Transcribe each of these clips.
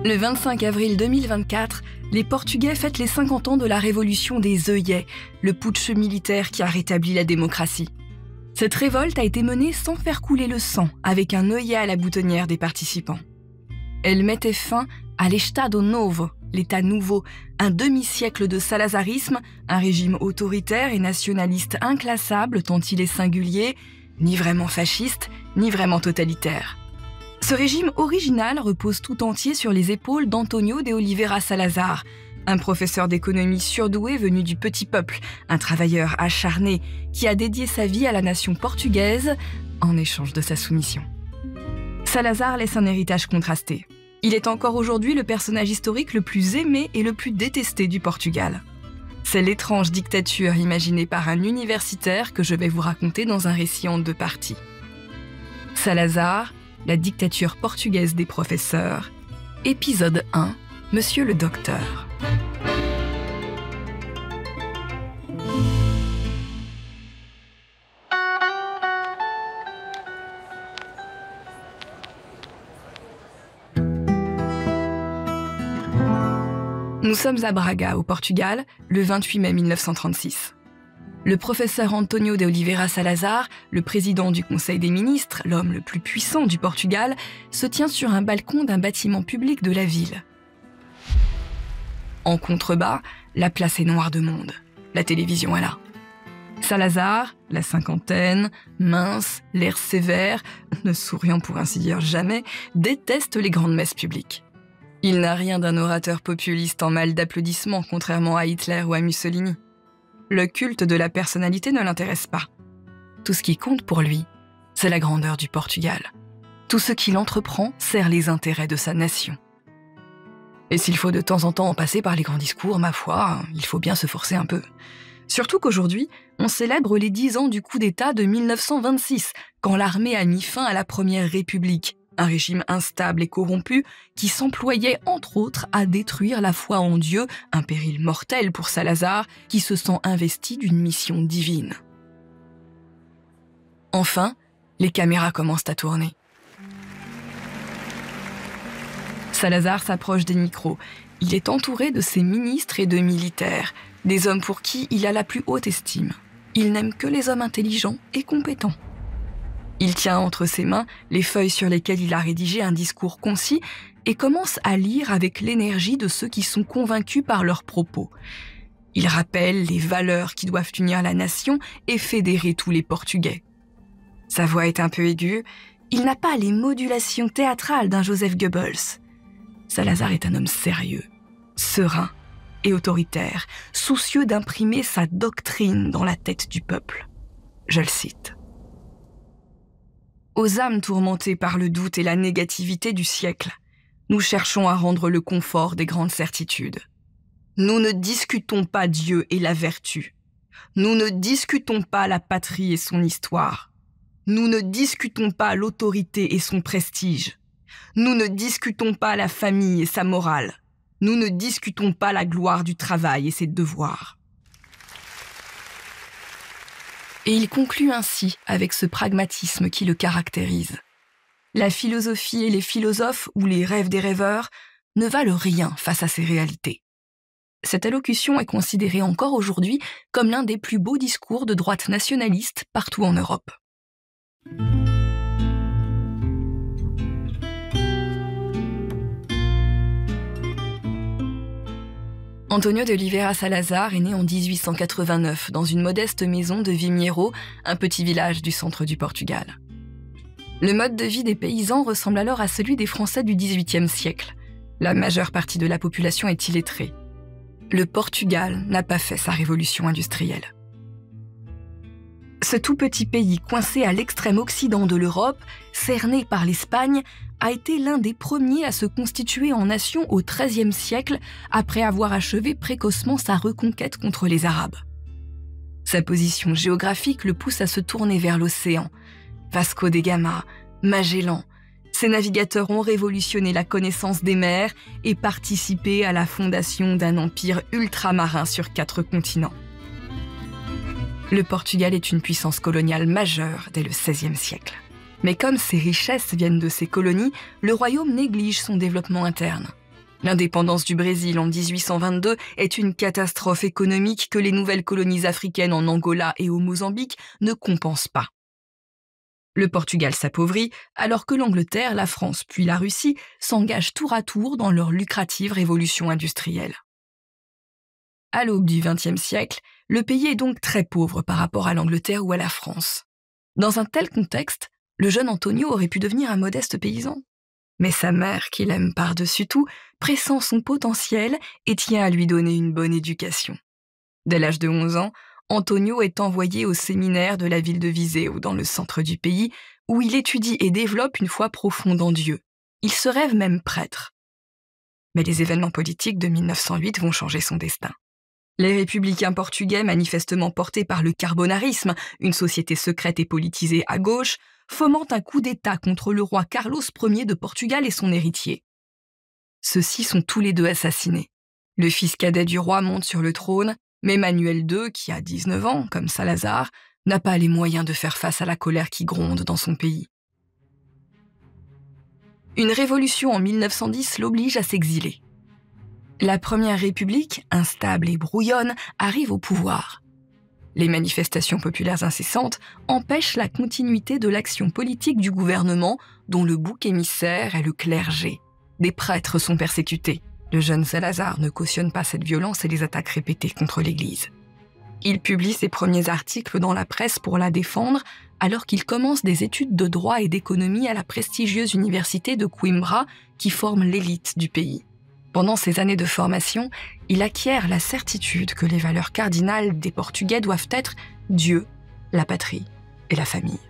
Le 25 avril 2024, les Portugais fêtent les 50 ans de la révolution des œillets, le putsch militaire qui a rétabli la démocratie. Cette révolte a été menée sans faire couler le sang, avec un œillet à la boutonnière des participants. Elle mettait fin à l'Estado Novo, l'État nouveau, un demi-siècle de salazarisme, un régime autoritaire et nationaliste inclassable tant il est singulier, ni vraiment fasciste, ni vraiment totalitaire. Ce régime original repose tout entier sur les épaules d'Antonio de Oliveira Salazar, un professeur d'économie surdoué venu du petit peuple, un travailleur acharné qui a dédié sa vie à la nation portugaise en échange de sa soumission. Salazar laisse un héritage contrasté. Il est encore aujourd'hui le personnage historique le plus aimé et le plus détesté du Portugal. C'est l'étrange dictature imaginée par un universitaire que je vais vous raconter dans un récit en 2 parties. Salazar, la dictature portugaise des professeurs, épisode 1, Monsieur le Docteur. Nous sommes à Braga, au Portugal, le 28 mai 1936. Le professeur Antonio de Oliveira Salazar, le président du Conseil des ministres, l'homme le plus puissant du Portugal, se tient sur un balcon d'un bâtiment public de la ville. En contrebas, la place est noire de monde. La télévision est là. Salazar, la cinquantaine, mince, l'air sévère, ne souriant pour ainsi dire jamais, déteste les grandes messes publiques. Il n'a rien d'un orateur populiste en mal d'applaudissements, contrairement à Hitler ou à Mussolini. Le culte de la personnalité ne l'intéresse pas. Tout ce qui compte pour lui, c'est la grandeur du Portugal. Tout ce qu'il entreprend sert les intérêts de sa nation. Et s'il faut de temps en temps en passer par les grands discours, ma foi, il faut bien se forcer un peu. Surtout qu'aujourd'hui, on célèbre les 10 ans du coup d'État de 1926, quand l'armée a mis fin à la Première République, un régime instable et corrompu qui s'employait entre autres à détruire la foi en Dieu, un péril mortel pour Salazar qui se sent investi d'une mission divine. Enfin, les caméras commencent à tourner. Salazar s'approche des micros. Il est entouré de ses ministres et de militaires, des hommes pour qui il a la plus haute estime. Il n'aime que les hommes intelligents et compétents. Il tient entre ses mains les feuilles sur lesquelles il a rédigé un discours concis et commence à lire avec l'énergie de ceux qui sont convaincus par leurs propos. Il rappelle les valeurs qui doivent unir la nation et fédérer tous les Portugais. Sa voix est un peu aiguë, il n'a pas les modulations théâtrales d'un Joseph Goebbels. Salazar est un homme sérieux, serein et autoritaire, soucieux d'imprimer sa doctrine dans la tête du peuple. Je le cite. Aux âmes tourmentées par le doute et la négativité du siècle, nous cherchons à rendre le confort des grandes certitudes. Nous ne discutons pas Dieu et la vertu. Nous ne discutons pas la patrie et son histoire. Nous ne discutons pas l'autorité et son prestige. Nous ne discutons pas la famille et sa morale. Nous ne discutons pas la gloire du travail et ses devoirs. Et il conclut ainsi avec ce pragmatisme qui le caractérise. La philosophie et les philosophes ou les rêves des rêveurs ne valent rien face à ces réalités. Cette allocution est considérée encore aujourd'hui comme l'un des plus beaux discours de droite nationaliste partout en Europe. Antonio de Oliveira Salazar est né en 1889 dans une modeste maison de Vimiero, un petit village du centre du Portugal. Le mode de vie des paysans ressemble alors à celui des Français du XVIIIe siècle. La majeure partie de la population est illettrée. Le Portugal n'a pas fait sa révolution industrielle. Ce tout petit pays coincé à l'extrême occident de l'Europe, cerné par l'Espagne, a été l'un des premiers à se constituer en nation au XIIIe siècle après avoir achevé précocement sa reconquête contre les Arabes. Sa position géographique le pousse à se tourner vers l'océan. Vasco de Gama, Magellan, ces navigateurs ont révolutionné la connaissance des mers et participé à la fondation d'un empire ultramarin sur 4 continents. Le Portugal est une puissance coloniale majeure dès le XVIe siècle. Mais comme ses richesses viennent de ses colonies, le royaume néglige son développement interne. L'indépendance du Brésil en 1822 est une catastrophe économique que les nouvelles colonies africaines en Angola et au Mozambique ne compensent pas. Le Portugal s'appauvrit alors que l'Angleterre, la France puis la Russie s'engagent tour à tour dans leur lucrative révolution industrielle. À l'aube du XXe siècle, le pays est donc très pauvre par rapport à l'Angleterre ou à la France. Dans un tel contexte, le jeune Antonio aurait pu devenir un modeste paysan. Mais sa mère, qui l'aime par-dessus tout, pressent son potentiel et tient à lui donner une bonne éducation. Dès l'âge de 11 ans, Antonio est envoyé au séminaire de la ville de Viseu, dans le centre du pays, où il étudie et développe une foi profonde en Dieu. Il se rêve même prêtre. Mais les événements politiques de 1908 vont changer son destin. Les républicains portugais, manifestement portés par le carbonarisme, une société secrète et politisée à gauche, fomentent un coup d'État contre le roi Carlos Ier de Portugal et son héritier. Ceux-ci sont tous les deux assassinés. Le fils cadet du roi monte sur le trône, mais Manuel II, qui a 19 ans, comme Salazar, n'a pas les moyens de faire face à la colère qui gronde dans son pays. Une révolution en 1910 l'oblige à s'exiler. La Première République, instable et brouillonne, arrive au pouvoir. Les manifestations populaires incessantes empêchent la continuité de l'action politique du gouvernement, dont le bouc émissaire est le clergé. Des prêtres sont persécutés. Le jeune Salazar ne cautionne pas cette violence et les attaques répétées contre l'Église. Il publie ses premiers articles dans la presse pour la défendre, alors qu'il commence des études de droit et d'économie à la prestigieuse université de Coimbra, qui forme l'élite du pays. Pendant ces années de formation, il acquiert la certitude que les valeurs cardinales des Portugais doivent être Dieu, la patrie et la famille.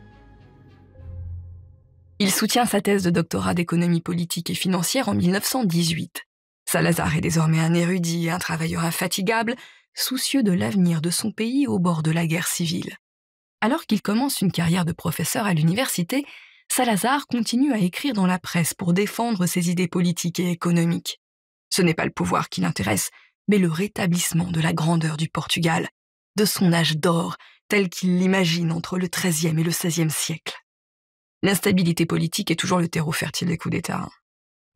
Il soutient sa thèse de doctorat d'économie politique et financière en 1918. Salazar est désormais un érudit et un travailleur infatigable, soucieux de l'avenir de son pays au bord de la guerre civile. Alors qu'il commence une carrière de professeur à l'université, Salazar continue à écrire dans la presse pour défendre ses idées politiques et économiques. Ce n'est pas le pouvoir qui l'intéresse, mais le rétablissement de la grandeur du Portugal, de son âge d'or, tel qu'il l'imagine entre le XIIIe et le XVIe siècle. L'instabilité politique est toujours le terreau fertile des coups d'État.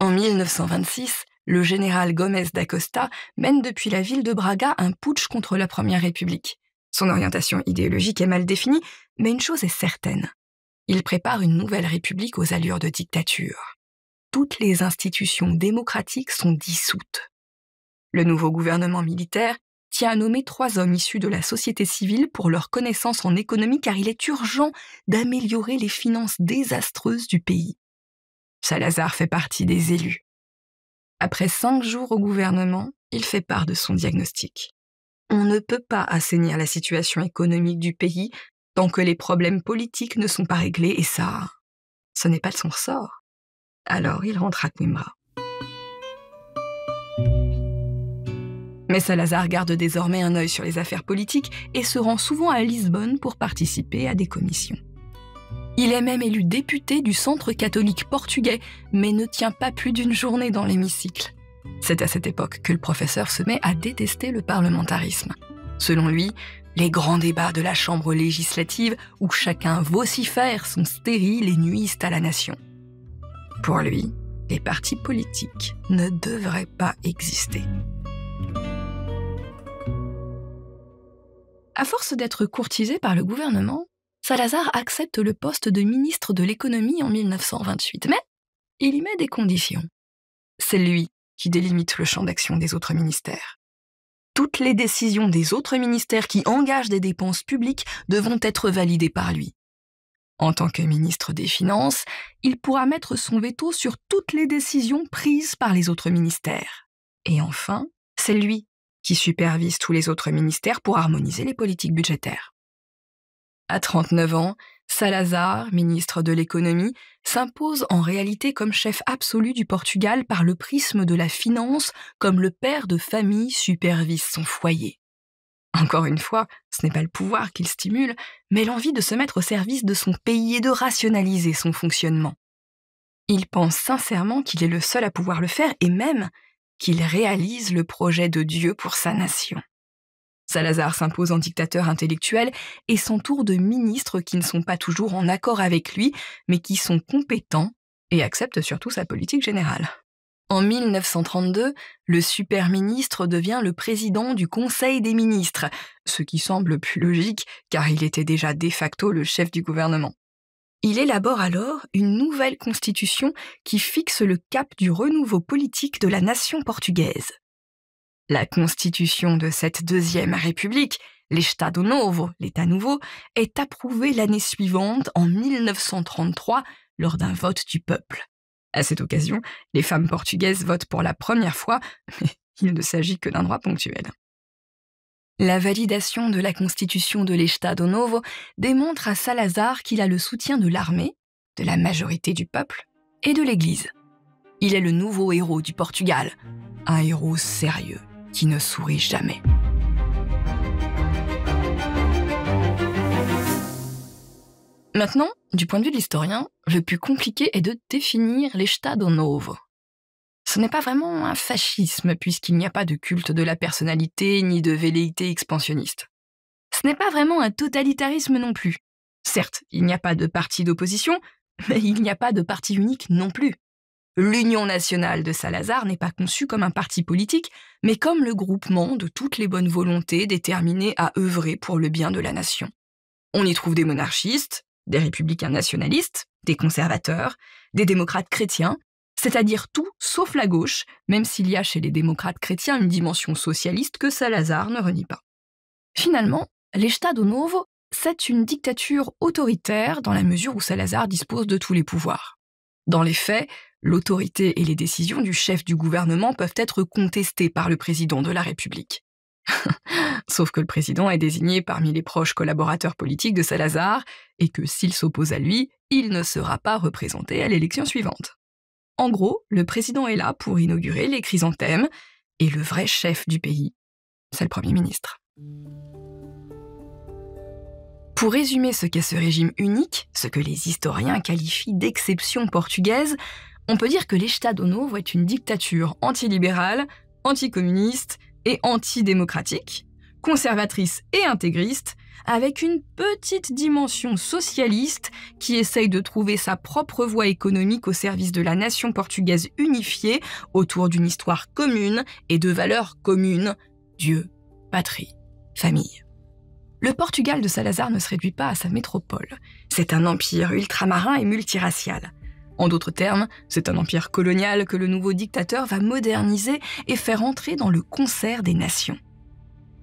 En 1926, le général Gomes da Costa mène depuis la ville de Braga un putsch contre la Première République. Son orientation idéologique est mal définie, mais une chose est certaine. Il prépare une nouvelle république aux allures de dictature. Toutes les institutions démocratiques sont dissoutes. Le nouveau gouvernement militaire tient à nommer 3 hommes issus de la société civile pour leur connaissance en économie car il est urgent d'améliorer les finances désastreuses du pays. Salazar fait partie des élus. Après 5 jours au gouvernement, il fait part de son diagnostic. On ne peut pas assainir la situation économique du pays tant que les problèmes politiques ne sont pas réglés et ça, ce n'est pas de son ressort. Alors il rentre à Coimbra. Mais Salazar garde désormais un œil sur les affaires politiques et se rend souvent à Lisbonne pour participer à des commissions. Il est même élu député du Centre catholique portugais, mais ne tient pas plus d'une journée dans l'hémicycle. C'est à cette époque que le professeur se met à détester le parlementarisme. Selon lui, les grands débats de la chambre législative où chacun vocifère sont stériles et nuisent à la nation. Pour lui, les partis politiques ne devraient pas exister. À force d'être courtisé par le gouvernement, Salazar accepte le poste de ministre de l'économie en 1928, mais il y met des conditions. C'est lui qui délimite le champ d'action des autres ministères. Toutes les décisions des autres ministères qui engagent des dépenses publiques devront être validées par lui. En tant que ministre des Finances, il pourra mettre son veto sur toutes les décisions prises par les autres ministères. Et enfin, c'est lui qui supervise tous les autres ministères pour harmoniser les politiques budgétaires. À 39 ans, Salazar, ministre de l'économie, s'impose en réalité comme chef absolu du Portugal par le prisme de la finance, comme le père de famille supervise son foyer. Encore une fois, ce n'est pas le pouvoir qu'il stimule, mais l'envie de se mettre au service de son pays et de rationaliser son fonctionnement. Il pense sincèrement qu'il est le seul à pouvoir le faire et même qu'il réalise le projet de Dieu pour sa nation. Salazar s'impose en dictateur intellectuel et s'entoure de ministres qui ne sont pas toujours en accord avec lui, mais qui sont compétents et acceptent surtout sa politique générale. En 1932, le super ministre devient le président du Conseil des ministres, ce qui semble plus logique car il était déjà de facto le chef du gouvernement. Il élabore alors une nouvelle constitution qui fixe le cap du renouveau politique de la nation portugaise. La constitution de cette deuxième république, l'Estado Novo, l'État nouveau, est approuvée l'année suivante, en 1933, lors d'un vote du peuple. À cette occasion, les femmes portugaises votent pour la première fois, mais il ne s'agit que d'un droit ponctuel. La validation de la constitution de l'Estado Novo démontre à Salazar qu'il a le soutien de l'armée, de la majorité du peuple et de l'Église. Il est le nouveau héros du Portugal, un héros sérieux qui ne sourit jamais. Maintenant, du point de vue de l'historien, le plus compliqué est de définir l'Estado Novo. Ce n'est pas vraiment un fascisme puisqu'il n'y a pas de culte de la personnalité ni de velléité expansionniste. Ce n'est pas vraiment un totalitarisme non plus. Certes, il n'y a pas de parti d'opposition, mais il n'y a pas de parti unique non plus. L'Union nationale de Salazar n'est pas conçue comme un parti politique, mais comme le groupement de toutes les bonnes volontés déterminées à œuvrer pour le bien de la nation. On y trouve des monarchistes, des républicains nationalistes, des conservateurs, des démocrates chrétiens, c'est-à-dire tout sauf la gauche, même s'il y a chez les démocrates chrétiens une dimension socialiste que Salazar ne renie pas. Finalement, l'Estado Novo, c'est une dictature autoritaire dans la mesure où Salazar dispose de tous les pouvoirs. Dans les faits, l'autorité et les décisions du chef du gouvernement peuvent être contestées par le président de la République. Sauf que le président est désigné parmi les proches collaborateurs politiques de Salazar et que s'il s'oppose à lui, il ne sera pas représenté à l'élection suivante. En gros, le président est là pour inaugurer les chrysanthèmes et le vrai chef du pays, c'est le Premier ministre. Pour résumer ce qu'est ce régime unique, ce que les historiens qualifient d'exception portugaise, on peut dire que l'Estado Novo est une dictature antilibérale, anticommuniste et antidémocratique, conservatrice et intégriste, avec une petite dimension socialiste qui essaye de trouver sa propre voie économique au service de la nation portugaise unifiée autour d'une histoire commune et de valeurs communes, Dieu, patrie, famille. Le Portugal de Salazar ne se réduit pas à sa métropole. C'est un empire ultramarin et multiracial. En d'autres termes, c'est un empire colonial que le nouveau dictateur va moderniser et faire entrer dans le concert des nations.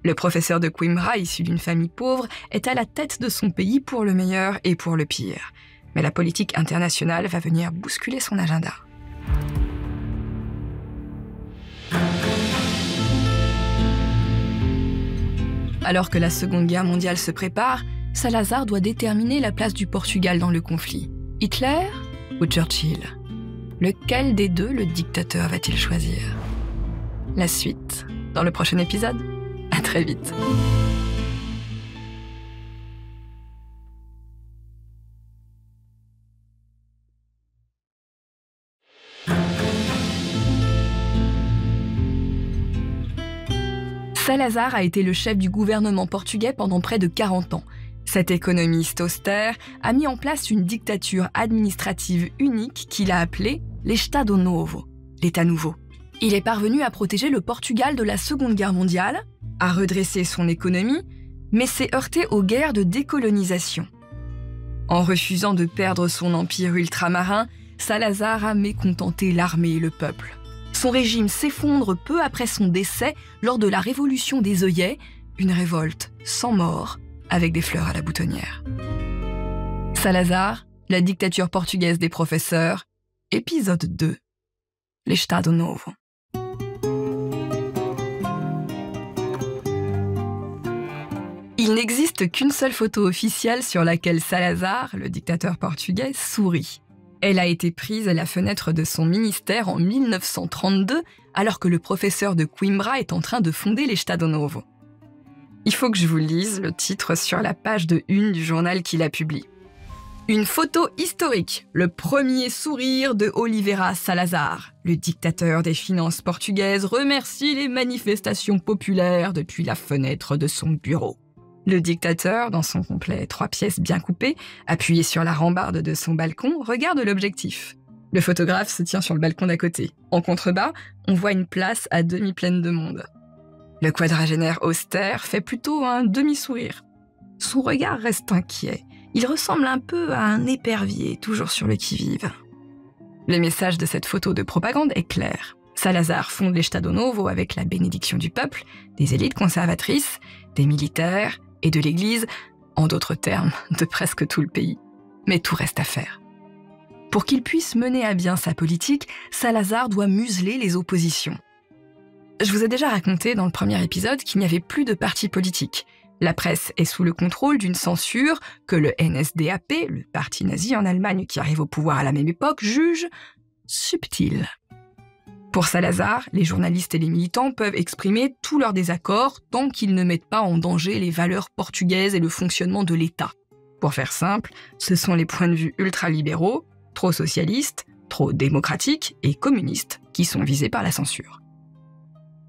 Le professeur de Coimbra, issu d'une famille pauvre, est à la tête de son pays pour le meilleur et pour le pire. Mais la politique internationale va venir bousculer son agenda. Alors que la Seconde Guerre mondiale se prépare, Salazar doit déterminer la place du Portugal dans le conflit. Hitler ou Churchill? Lequel des deux le dictateur va-t-il choisir? La suite dans le prochain épisode. À très vite. Salazar a été le chef du gouvernement portugais pendant près de 40 ans. Cet économiste austère a mis en place une dictature administrative unique qu'il a appelée l'Estado Novo, l'État nouveau. Il est parvenu à protéger le Portugal de la Seconde Guerre mondiale, à redresser son économie, mais s'est heurté aux guerres de décolonisation. En refusant de perdre son empire ultramarin, Salazar a mécontenté l'armée et le peuple. Son régime s'effondre peu après son décès lors de la Révolution des œillets, une révolte sans mort, avec des fleurs à la boutonnière. Salazar, la dictature portugaise des professeurs, épisode 2. L'Estado Novo. Il n'existe qu'une seule photo officielle sur laquelle Salazar, le dictateur portugais, sourit. Elle a été prise à la fenêtre de son ministère en 1932, alors que le professeur de Coimbra est en train de fonder l'Estado Novo. Il faut que je vous lise le titre sur la page de une du journal qu'il a publié. Une photo historique, le premier sourire de Oliveira Salazar. Le dictateur des finances portugaises remercie les manifestations populaires depuis la fenêtre de son bureau. Le dictateur, dans son complet 3 pièces bien coupées, appuyé sur la rambarde de son balcon, regarde l'objectif. Le photographe se tient sur le balcon d'à côté. En contrebas, on voit une place à demi pleine de monde. Le quadragénaire austère fait plutôt un demi-sourire. Son regard reste inquiet. Il ressemble un peu à un épervier, toujours sur le qui-vive. Le message de cette photo de propagande est clair. Salazar fonde l'Estado Novo avec la bénédiction du peuple, des élites conservatrices, des militaires et de l'Église, en d'autres termes, de presque tout le pays. Mais tout reste à faire. Pour qu'il puisse mener à bien sa politique, Salazar doit museler les oppositions. Je vous ai déjà raconté dans le premier épisode qu'il n'y avait plus de partis politiques. La presse est sous le contrôle d'une censure que le NSDAP, le parti nazi en Allemagne qui arrive au pouvoir à la même époque, juge subtile. Pour Salazar, les journalistes et les militants peuvent exprimer tous leurs désaccords tant qu'ils ne mettent pas en danger les valeurs portugaises et le fonctionnement de l'État. Pour faire simple, ce sont les points de vue ultralibéraux, trop socialistes, trop démocratiques et communistes qui sont visés par la censure.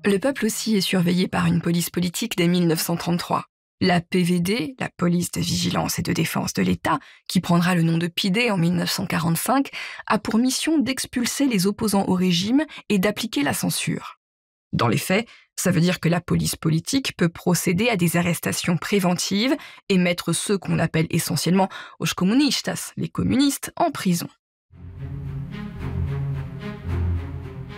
Le peuple aussi est surveillé par une police politique dès 1933. La PVD, la police de vigilance et de défense de l'État, qui prendra le nom de PIDE en 1945, a pour mission d'expulser les opposants au régime et d'appliquer la censure. Dans les faits, ça veut dire que la police politique peut procéder à des arrestations préventives et mettre ceux qu'on appelle essentiellement os comunistas, les communistes, en prison.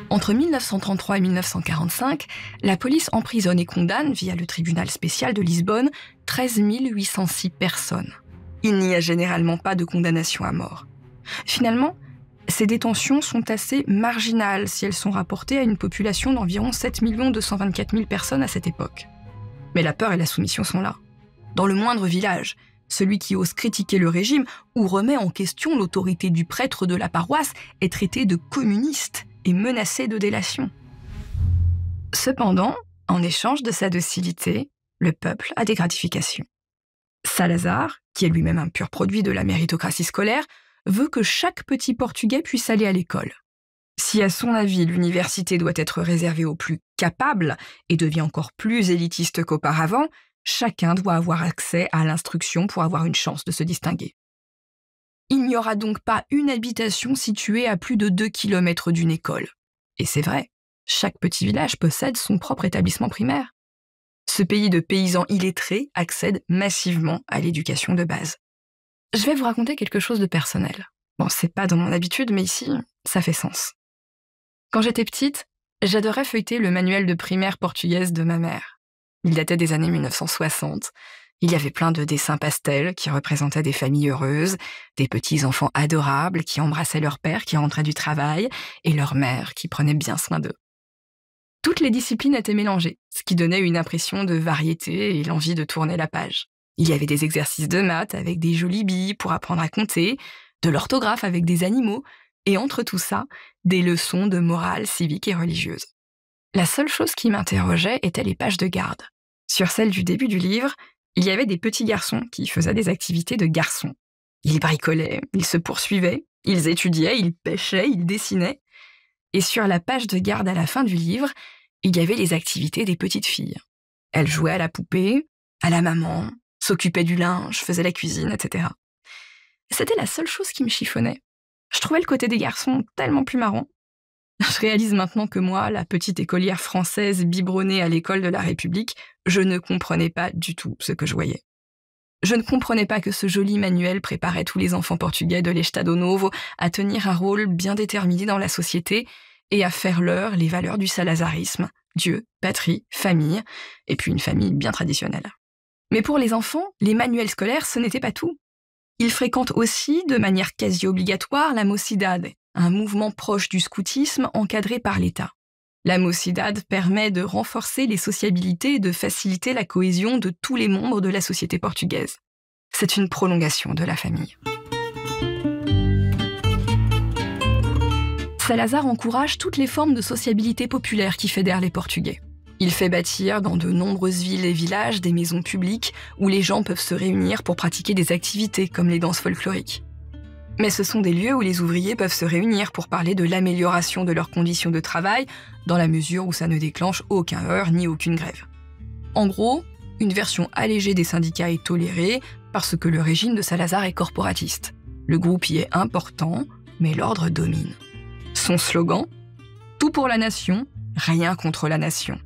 Entre 1933 et 1945, la police emprisonne et condamne, via le tribunal spécial de Lisbonne, 13 806 personnes. Il n'y a généralement pas de condamnation à mort. Finalement, ces détentions sont assez marginales si elles sont rapportées à une population d'environ 7 224 000 personnes à cette époque. Mais la peur et la soumission sont là. Dans le moindre village, celui qui ose critiquer le régime ou remet en question l'autorité du prêtre de la paroisse est traité de communiste et menacé de délation. Cependant, en échange de sa docilité, le peuple a des gratifications. Salazar, qui est lui-même un pur produit de la méritocratie scolaire, veut que chaque petit Portugais puisse aller à l'école. Si à son avis l'université doit être réservée aux plus capables et devient encore plus élitiste qu'auparavant, chacun doit avoir accès à l'instruction pour avoir une chance de se distinguer. Il n'y aura donc pas une habitation située à plus de 2 km d'une école. Et c'est vrai, chaque petit village possède son propre établissement primaire. Ce pays de paysans illettrés accède massivement à l'éducation de base. Je vais vous raconter quelque chose de personnel. Bon, c'est pas dans mon habitude, mais ici, ça fait sens. Quand j'étais petite, j'adorais feuilleter le manuel de primaire portugaise de ma mère. Il datait des années 1960. Il y avait plein de dessins pastels qui représentaient des familles heureuses, des petits-enfants adorables qui embrassaient leur père qui rentrait du travail et leur mère qui prenait bien soin d'eux. Toutes les disciplines étaient mélangées, ce qui donnait une impression de variété et l'envie de tourner la page. Il y avait des exercices de maths avec des jolies billes pour apprendre à compter, de l'orthographe avec des animaux, et entre tout ça, des leçons de morale civique et religieuse. La seule chose qui m'interrogeait était les pages de garde. Sur celle du début du livre, il y avait des petits garçons qui faisaient des activités de garçons. Ils bricolaient, ils se poursuivaient, ils étudiaient, ils pêchaient, ils dessinaient. Et sur la page de garde à la fin du livre, il y avait les activités des petites filles. Elles jouaient à la poupée, à la maman, s'occupaient du linge, faisaient la cuisine, etc. C'était la seule chose qui me chiffonnait. Je trouvais le côté des garçons tellement plus marrant. Je réalise maintenant que moi, la petite écolière française biberonnée à l'école de la République, je ne comprenais pas du tout ce que je voyais. Je ne comprenais pas que ce joli manuel préparait tous les enfants portugais de l'Estado Novo à tenir un rôle bien déterminé dans la société et à faire leur les valeurs du salazarisme, Dieu, patrie, famille, et puis une famille bien traditionnelle. Mais pour les enfants, les manuels scolaires, ce n'était pas tout. Ils fréquentent aussi, de manière quasi obligatoire, la Mocidade, un mouvement proche du scoutisme encadré par l'État. La Mocidade permet de renforcer les sociabilités et de faciliter la cohésion de tous les membres de la société portugaise. C'est une prolongation de la famille. Salazar encourage toutes les formes de sociabilité populaire qui fédèrent les Portugais. Il fait bâtir dans de nombreuses villes et villages des maisons publiques où les gens peuvent se réunir pour pratiquer des activités comme les danses folkloriques. Mais ce sont des lieux où les ouvriers peuvent se réunir pour parler de l'amélioration de leurs conditions de travail, dans la mesure où ça ne déclenche aucun heurt ni aucune grève. En gros, une version allégée des syndicats est tolérée parce que le régime de Salazar est corporatiste. Le groupe y est important, mais l'ordre domine. Son slogan ? Tout pour la nation, rien contre la nation.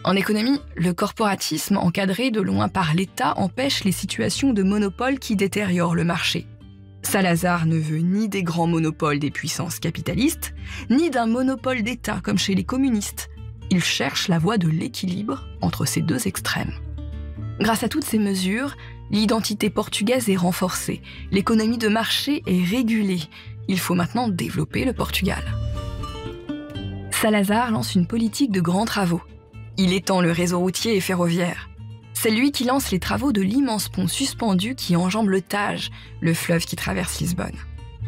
En économie, le corporatisme encadré de loin par l'État empêche les situations de monopole qui détériorent le marché. Salazar ne veut ni des grands monopoles des puissances capitalistes, ni d'un monopole d'État comme chez les communistes. Il cherche la voie de l'équilibre entre ces deux extrêmes. Grâce à toutes ces mesures, l'identité portugaise est renforcée, l'économie de marché est régulée. Il faut maintenant développer le Portugal. Salazar lance une politique de grands travaux. Il étend le réseau routier et ferroviaire. C'est lui qui lance les travaux de l'immense pont suspendu qui enjambe le Tage, le fleuve qui traverse Lisbonne.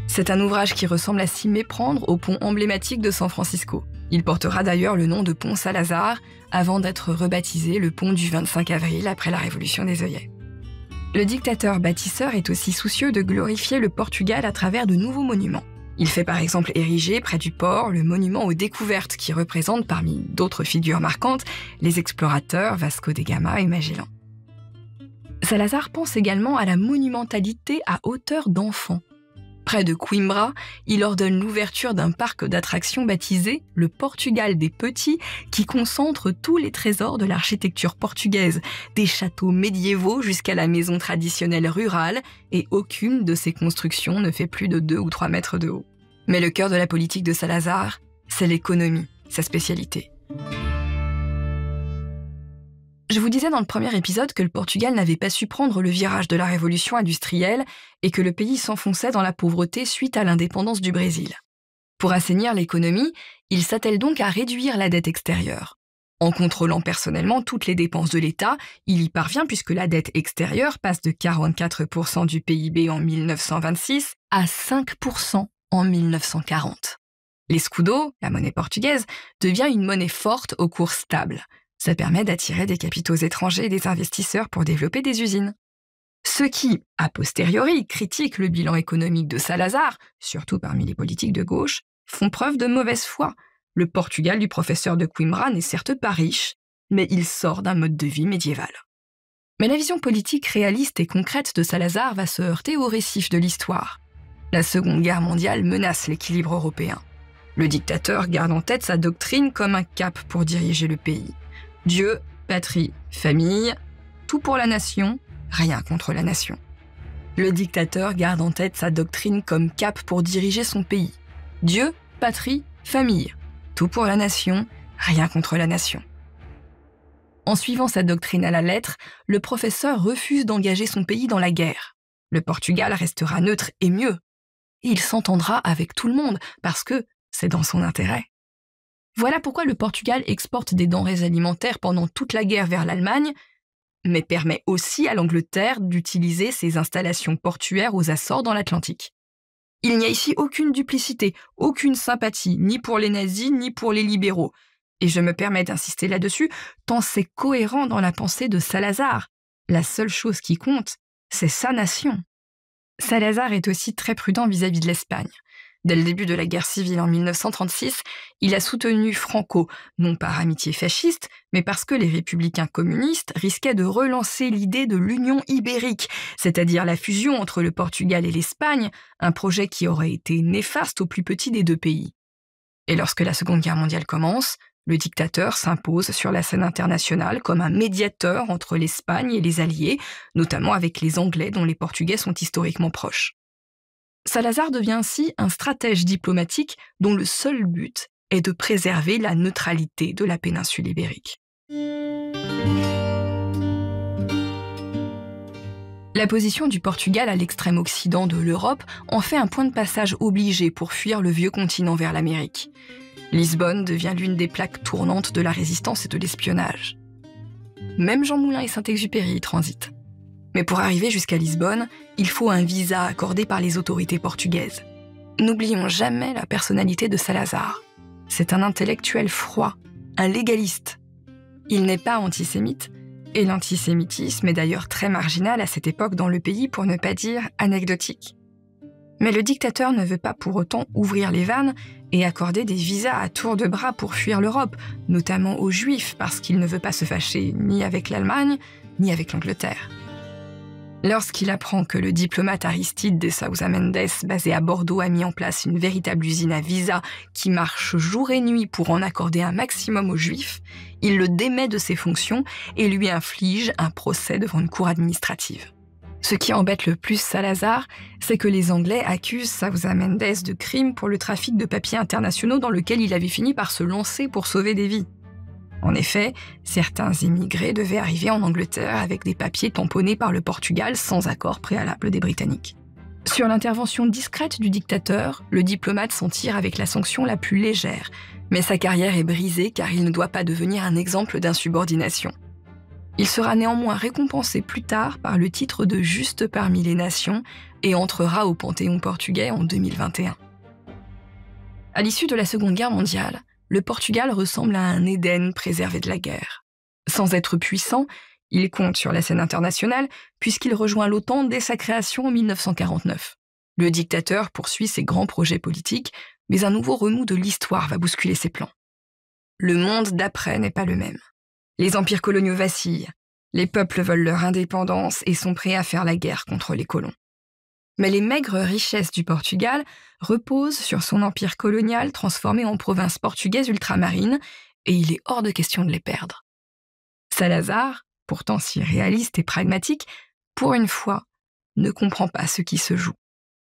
C'est un ouvrage qui ressemble à s'y méprendre au pont emblématique de San Francisco. Il portera d'ailleurs le nom de pont Salazar, avant d'être rebaptisé le pont du 25 avril après la Révolution des œillets. Le dictateur bâtisseur est aussi soucieux de glorifier le Portugal à travers de nouveaux monuments. Il fait par exemple ériger près du port le monument aux découvertes qui représente, parmi d'autres figures marquantes, les explorateurs Vasco de Gama et Magellan. Salazar pense également à la monumentalité à hauteur d'enfant. Près de Coimbra, il ordonne l'ouverture d'un parc d'attractions baptisé le Portugal des Petits, qui concentre tous les trésors de l'architecture portugaise, des châteaux médiévaux jusqu'à la maison traditionnelle rurale, et aucune de ces constructions ne fait plus de 2 ou 3 mètres de haut. Mais le cœur de la politique de Salazar, c'est l'économie, sa spécialité. Je vous disais dans le premier épisode que le Portugal n'avait pas su prendre le virage de la révolution industrielle et que le pays s'enfonçait dans la pauvreté suite à l'indépendance du Brésil. Pour assainir l'économie, il s'attelle donc à réduire la dette extérieure. En contrôlant personnellement toutes les dépenses de l'État, il y parvient puisque la dette extérieure passe de 44% du PIB en 1926 à 5% en 1940. L'escudo, la monnaie portugaise, devient une monnaie forte aux cours stables. Ça permet d'attirer des capitaux étrangers et des investisseurs pour développer des usines. Ceux qui, a posteriori, critiquent le bilan économique de Salazar, surtout parmi les politiques de gauche, font preuve de mauvaise foi. Le Portugal du professeur de Coimbra n'est certes pas riche, mais il sort d'un mode de vie médiéval. Mais la vision politique réaliste et concrète de Salazar va se heurter au récif de l'histoire. La Seconde Guerre mondiale menace l'équilibre européen. Le dictateur garde en tête sa doctrine comme un cap pour diriger le pays. Dieu, patrie, famille, tout pour la nation, rien contre la nation. Le dictateur garde en tête sa doctrine comme cap pour diriger son pays. Dieu, patrie, famille, tout pour la nation, rien contre la nation. En suivant sa doctrine à la lettre, le professeur refuse d'engager son pays dans la guerre. Le Portugal restera neutre et mieux. Il s'entendra avec tout le monde parce que c'est dans son intérêt. Voilà pourquoi le Portugal exporte des denrées alimentaires pendant toute la guerre vers l'Allemagne, mais permet aussi à l'Angleterre d'utiliser ses installations portuaires aux Açores dans l'Atlantique. Il n'y a ici aucune duplicité, aucune sympathie, ni pour les nazis, ni pour les libéraux. Et je me permets d'insister là-dessus, tant c'est cohérent dans la pensée de Salazar. La seule chose qui compte, c'est sa nation. Salazar est aussi très prudent vis-à-vis de l'Espagne. Dès le début de la guerre civile en 1936, il a soutenu Franco, non par amitié fasciste, mais parce que les républicains communistes risquaient de relancer l'idée de l'Union ibérique, c'est-à-dire la fusion entre le Portugal et l'Espagne, un projet qui aurait été néfaste au plus petit des deux pays. Et lorsque la Seconde Guerre mondiale commence, le dictateur s'impose sur la scène internationale comme un médiateur entre l'Espagne et les Alliés, notamment avec les Anglais dont les Portugais sont historiquement proches. Salazar devient ainsi un stratège diplomatique dont le seul but est de préserver la neutralité de la péninsule ibérique. La position du Portugal à l'extrême occident de l'Europe en fait un point de passage obligé pour fuir le vieux continent vers l'Amérique. Lisbonne devient l'une des plaques tournantes de la résistance et de l'espionnage. Même Jean Moulin et Saint-Exupéry y transitent. Mais pour arriver jusqu'à Lisbonne, il faut un visa accordé par les autorités portugaises. N'oublions jamais la personnalité de Salazar. C'est un intellectuel froid, un légaliste. Il n'est pas antisémite, et l'antisémitisme est d'ailleurs très marginal à cette époque dans le pays, pour ne pas dire anecdotique. Mais le dictateur ne veut pas pour autant ouvrir les vannes et accorder des visas à tour de bras pour fuir l'Europe, notamment aux Juifs, parce qu'il ne veut pas se fâcher ni avec l'Allemagne, ni avec l'Angleterre. Lorsqu'il apprend que le diplomate Aristide de Sousa Mendes, basé à Bordeaux, a mis en place une véritable usine à visa qui marche jour et nuit pour en accorder un maximum aux Juifs, il le démet de ses fonctions et lui inflige un procès devant une cour administrative. Ce qui embête le plus Salazar, c'est que les Anglais accusent Sousa Mendes de crime pour le trafic de papiers internationaux dans lequel il avait fini par se lancer pour sauver des vies. En effet, certains immigrés devaient arriver en Angleterre avec des papiers tamponnés par le Portugal sans accord préalable des Britanniques. Sur l'intervention discrète du dictateur, le diplomate s'en tire avec la sanction la plus légère, mais sa carrière est brisée car il ne doit pas devenir un exemple d'insubordination. Il sera néanmoins récompensé plus tard par le titre de Juste parmi les nations et entrera au Panthéon portugais en 2021. À l'issue de la Seconde Guerre mondiale, le Portugal ressemble à un Éden préservé de la guerre. Sans être puissant, il compte sur la scène internationale puisqu'il rejoint l'OTAN dès sa création en 1949. Le dictateur poursuit ses grands projets politiques, mais un nouveau remous de l'histoire va bousculer ses plans. Le monde d'après n'est pas le même. Les empires coloniaux vacillent, les peuples veulent leur indépendance et sont prêts à faire la guerre contre les colons. Mais les maigres richesses du Portugal reposent sur son empire colonial transformé en province portugaise ultramarine, et il est hors de question de les perdre. Salazar, pourtant si réaliste et pragmatique, pour une fois, ne comprend pas ce qui se joue.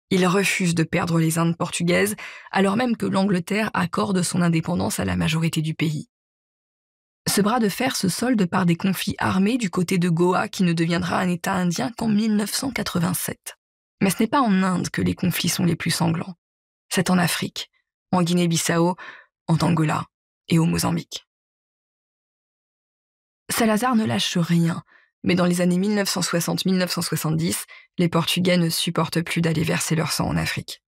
Il refuse de perdre les Indes portugaises, alors même que l'Angleterre accorde son indépendance à la majorité du pays. Ce bras de fer se solde par des conflits armés du côté de Goa qui ne deviendra un État indien qu'en 1987. Mais ce n'est pas en Inde que les conflits sont les plus sanglants. C'est en Afrique, en Guinée-Bissau, en Angola et au Mozambique. Salazar ne lâche rien, mais dans les années 1960-1970, les Portugais ne supportent plus d'aller verser leur sang en Afrique.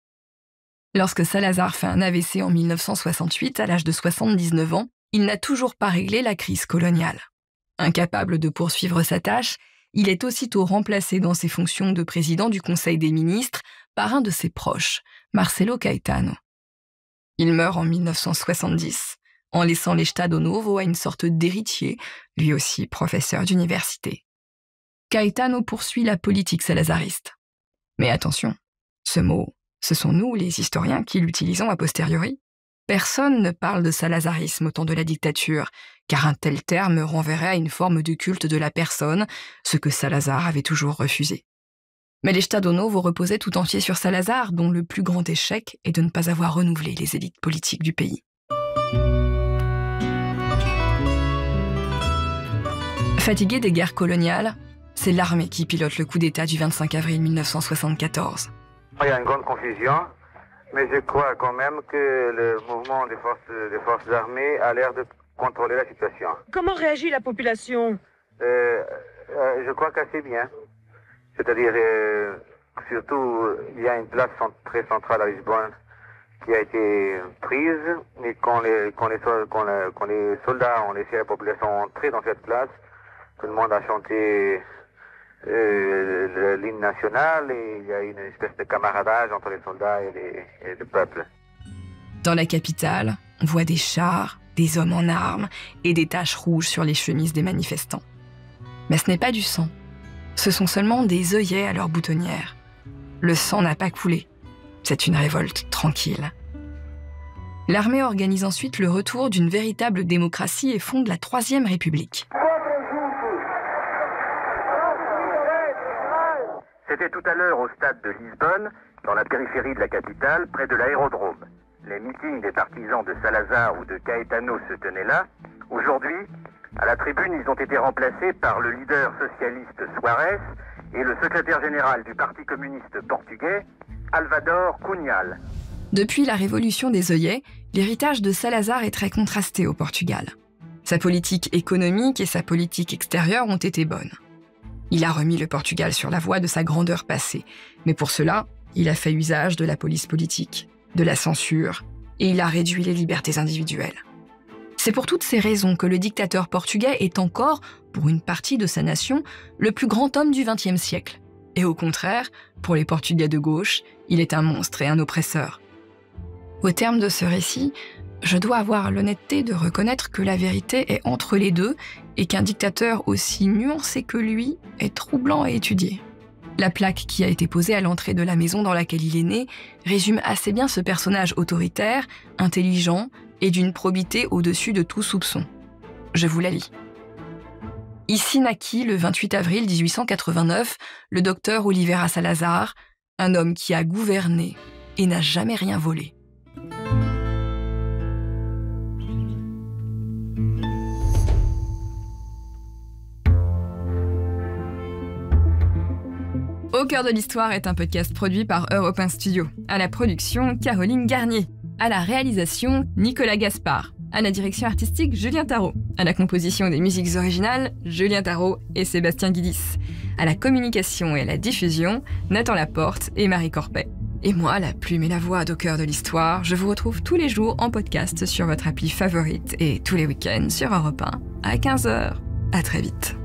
Lorsque Salazar fait un AVC en 1968, à l'âge de 79 ans, il n'a toujours pas réglé la crise coloniale. Incapable de poursuivre sa tâche, il est aussitôt remplacé dans ses fonctions de président du Conseil des ministres par un de ses proches, Marcelo Caetano. Il meurt en 1970, en laissant l'Estado Novo à une sorte d'héritier, lui aussi professeur d'université. Caetano poursuit la politique salazariste. Mais attention, ce mot, ce sont nous, les historiens, qui l'utilisons a posteriori. Personne ne parle de salazarisme au temps de la dictature, car un tel terme renverrait à une forme de culte de la personne, ce que Salazar avait toujours refusé. Mais l'Estado Novo reposait tout entier sur Salazar, dont le plus grand échec est de ne pas avoir renouvelé les élites politiques du pays. Fatigué des guerres coloniales, c'est l'armée qui pilote le coup d'État du 25 avril 1974. Il y a une grande confusion. Mais je crois quand même que le mouvement des forces armées a l'air de contrôler la situation. Comment réagit la population? Je crois qu'assez bien. C'est-à-dire, surtout, il y a une place très centrale à Lisbonne qui a été prise, et quand les soldats ont laissé la population entrer dans cette place, tout le monde a chanté l'hymne national, et il y a une espèce de camaradage entre les soldats et le peuple. Dans la capitale, on voit des chars, des hommes en armes et des taches rouges sur les chemises des manifestants. Mais ce n'est pas du sang. Ce sont seulement des œillets à leur boutonnière. Le sang n'a pas coulé. C'est une révolte tranquille. L'armée organise ensuite le retour d'une véritable démocratie et fonde la Troisième République. C'était tout à l'heure au stade de Lisbonne, dans la périphérie de la capitale, près de l'aérodrome. Les meetings des partisans de Salazar ou de Caetano se tenaient là. Aujourd'hui, à la tribune, ils ont été remplacés par le leader socialiste Soares et le secrétaire général du Parti communiste portugais, Salvador Cunhal. Depuis la révolution des œillets, l'héritage de Salazar est très contrasté au Portugal. Sa politique économique et sa politique extérieure ont été bonnes. Il a remis le Portugal sur la voie de sa grandeur passée, mais pour cela, il a fait usage de la police politique, de la censure, et il a réduit les libertés individuelles. C'est pour toutes ces raisons que le dictateur portugais est encore, pour une partie de sa nation, le plus grand homme du XXe siècle. Et au contraire, pour les Portugais de gauche, il est un monstre et un oppresseur. Au terme de ce récit, je dois avoir l'honnêteté de reconnaître que la vérité est entre les deux et qu'un dictateur aussi nuancé que lui est troublant à étudier. La plaque qui a été posée à l'entrée de la maison dans laquelle il est né résume assez bien ce personnage autoritaire, intelligent et d'une probité au-dessus de tout soupçon. Je vous la lis. Ici naquit le 28 avril 1889 le docteur Olivera Salazar, un homme qui a gouverné et n'a jamais rien volé. Au cœur de l'histoire est un podcast produit par Europe 1 Studio. À la production, Caroline Garnier. À la réalisation, Nicolas Gaspard. À la direction artistique, Julien Tarot. À la composition des musiques originales, Julien Tarot et Sébastien Guidis. À la communication et à la diffusion, Nathan Laporte et Marie Corpet. Et moi, la plume et la voix d'Au cœur de l'histoire, je vous retrouve tous les jours en podcast sur votre appli favorite et tous les week-ends sur Europe 1 à 15h. À très vite.